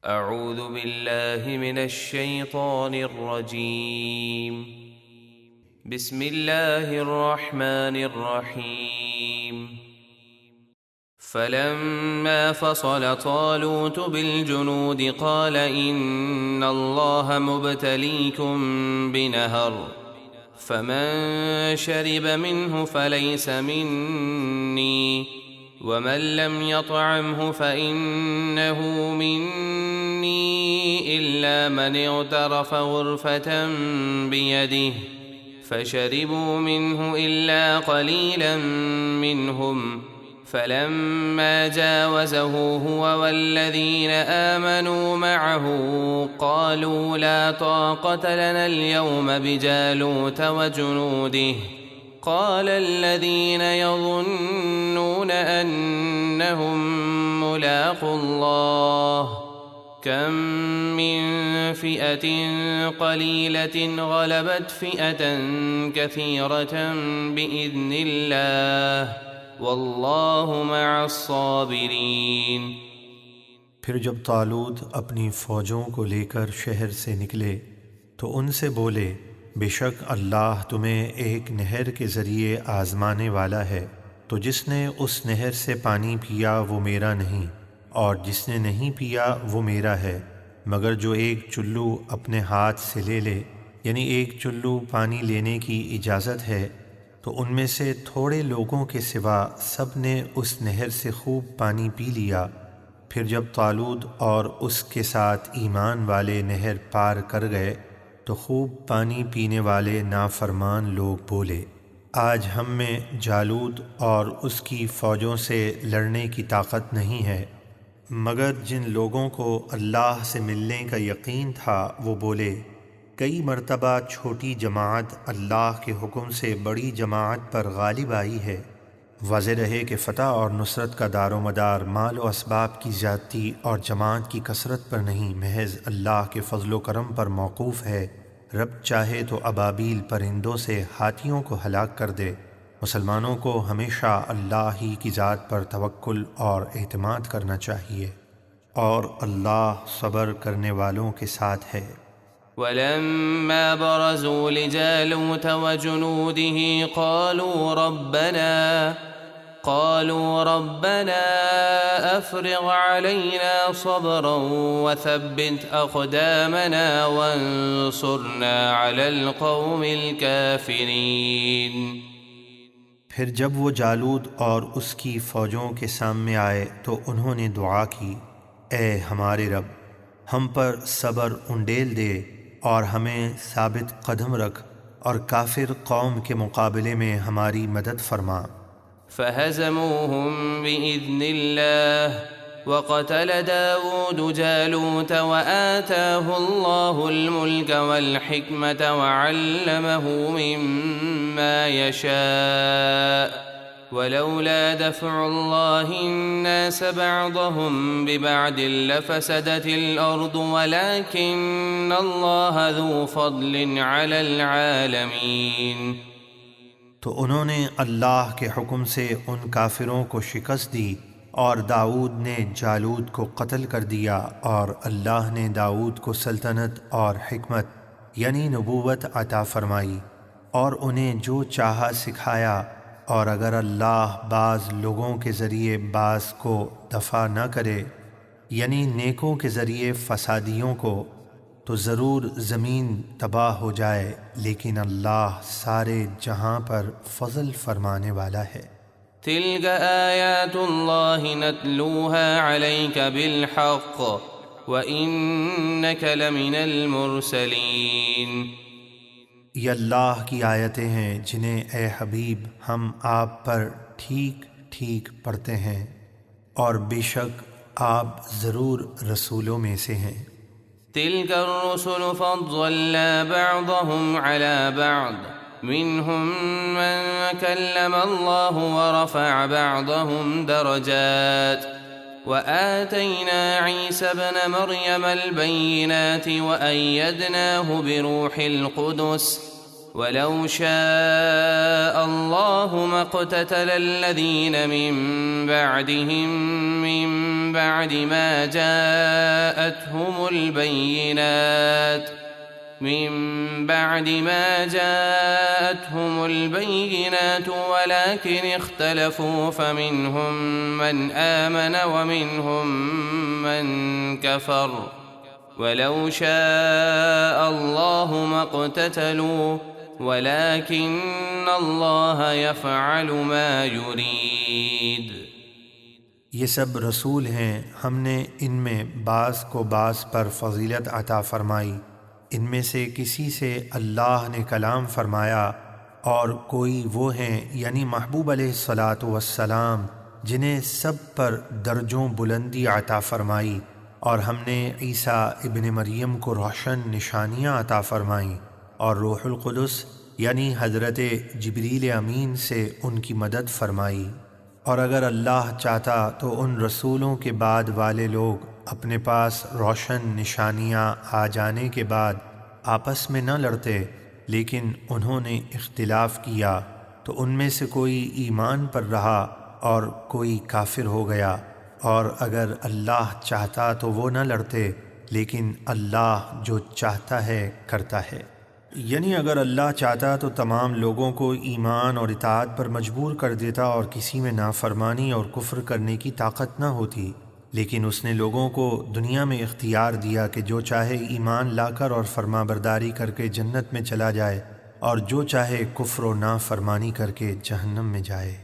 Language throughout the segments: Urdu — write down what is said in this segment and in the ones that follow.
اعوذ باللہ من الشیطان الرجیم بسم اللہ الرحمن الرحیم فلما فصل طالوت بالجنود قال ان اللہ مبتلیکم بنہر فمن شرب منه فليس منی ومن لم يطعمه فإنه مني إلا من اغترف غرفة بيده فشربوا منه إلا قليلا منهم فلما جاوزه هو والذين آمنوا معه قالوا لا طاقة لنا اليوم بجالوت وجنوده قال الذين يظنون أنهم ملاقو الله كم من فئة قليلة غلبت فئة كثيرة بإذن الله والله مع الصابرين۔ پھر جب طالوت اپنی فوجوں کو لے کر شہر سے نکلے تو ان سے بولے، بے شک اللہ تمہیں ایک نہر کے ذریعے آزمانے والا ہے، تو جس نے اس نہر سے پانی پیا وہ میرا نہیں، اور جس نے نہیں پیا وہ میرا ہے، مگر جو ایک چلو اپنے ہاتھ سے لے لے، یعنی ایک چلو پانی لینے کی اجازت ہے، تو ان میں سے تھوڑے لوگوں کے سوا سب نے اس نہر سے خوب پانی پی لیا۔ پھر جب طالوت اور اس کے ساتھ ایمان والے نہر پار کر گئے تو خوب پانی پینے والے نافرمان لوگ بولے، آج ہم میں جالوت اور اس کی فوجوں سے لڑنے کی طاقت نہیں ہے۔ مگر جن لوگوں کو اللہ سے ملنے کا یقین تھا وہ بولے، کئی مرتبہ چھوٹی جماعت اللہ کے حکم سے بڑی جماعت پر غالب آئی ہے۔ واضح رہے کہ فتح اور نصرت کا دار و مدار مال و اسباب کی زیادتی اور جماعت کی کثرت پر نہیں، محض اللہ کے فضل و کرم پر موقوف ہے۔ رب چاہے تو ابابیل پرندوں سے ہاتھیوں کو ہلاک کر دے۔ مسلمانوں کو ہمیشہ اللہ ہی کی ذات پر توکل اور اعتماد کرنا چاہیے، اور اللہ صبر کرنے والوں کے ساتھ ہے۔ ولما برزوا لجالوت وجنوده قالوا ربنا أفرغ علينا صبرا وثبت أقدامنا وانصرنا على القوم الكافرين۔ پھر جب وہ جالوت اور اس کی فوجوں کے سامنے آئے تو انہوں نے دعا کی، اے ہمارے رب، ہم پر صبر انڈیل دے اور ہمیں ثابت قدم رکھ، اور کافر قوم کے مقابلے میں ہماری مدد فرما۔ فهزموهم بإذن الله وقتل داود جالوت وآتاه الله الملك والحكمة وعلمه مما يشاء ولولا دفع الله الناس بعضهم ببعض لفسدت الأرض ولكن الله ذو فضل على العالمين۔ تو انہوں نے اللہ کے حکم سے ان کافروں کو شکست دی، اور داؤد نے جالوت کو قتل کر دیا، اور اللہ نے داؤد کو سلطنت اور حکمت یعنی نبوت عطا فرمائی، اور انہیں جو چاہا سکھایا، اور اگر اللہ بعض لوگوں کے ذریعے بعض کو دفع نہ کرے یعنی نیکوں کے ذریعے فسادیوں کو، تو ضرور زمین تباہ ہو جائے، لیکن اللہ سارے جہاں پر فضل فرمانے والا ہے۔ تلك آیات اللہ نتلوها علیک بالحق وإنک لمن المرسلین۔ یہ اللہ کی آیتیں ہیں جنہیں اے حبیب ہم آپ پر ٹھیک ٹھیک پڑھتے ہیں، اور بے شک آپ ضرور رسولوں میں سے ہیں۔ تلك الرسل فضلنا بعضهم على بعض منهم من كلم الله ورفع بعضهم درجات وآتينا عيسى ابن مريم البينات وأيدناه بروح القدس ولو شاء الله ما اقتتل الذين من بعد ما جاءتهم البينات ولكن اختلفوا فمنهم من آمن ومنهم من كفر ولو شاء الله ما اقتتلوا ولكن الله يفعل ما يريد۔ یہ سب رسول ہیں، ہم نے ان میں بعض کو بعض پر فضیلت عطا فرمائی۔ ان میں سے کسی سے اللہ نے کلام فرمایا، اور کوئی وہ ہیں یعنی محبوب علیہ الصلاۃ والسلام جنہیں سب پر درجوں بلندی عطا فرمائی، اور ہم نے عیسیٰ ابن مریم کو روشن نشانیاں عطا فرمائیں، اور روح القدس یعنی حضرت جبریل امین سے ان کی مدد فرمائی۔ اور اگر اللہ چاہتا تو ان رسولوں کے بعد والے لوگ اپنے پاس روشن نشانیاں آ جانے کے بعد آپس میں نہ لڑتے، لیکن انہوں نے اختلاف کیا تو ان میں سے کوئی ایمان پر رہا اور کوئی کافر ہو گیا، اور اگر اللہ چاہتا تو وہ نہ لڑتے، لیکن اللہ جو چاہتا ہے کرتا ہے۔ یعنی اگر اللہ چاہتا تو تمام لوگوں کو ایمان اور اطاعت پر مجبور کر دیتا اور کسی میں نافرمانی اور کفر کرنے کی طاقت نہ ہوتی، لیکن اس نے لوگوں کو دنیا میں اختیار دیا کہ جو چاہے ایمان لا کر اور فرما برداری کر کے جنت میں چلا جائے، اور جو چاہے کفر و نافرمانی کر کے جہنم میں جائے۔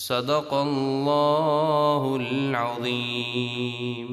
صدق اللہ العظیم۔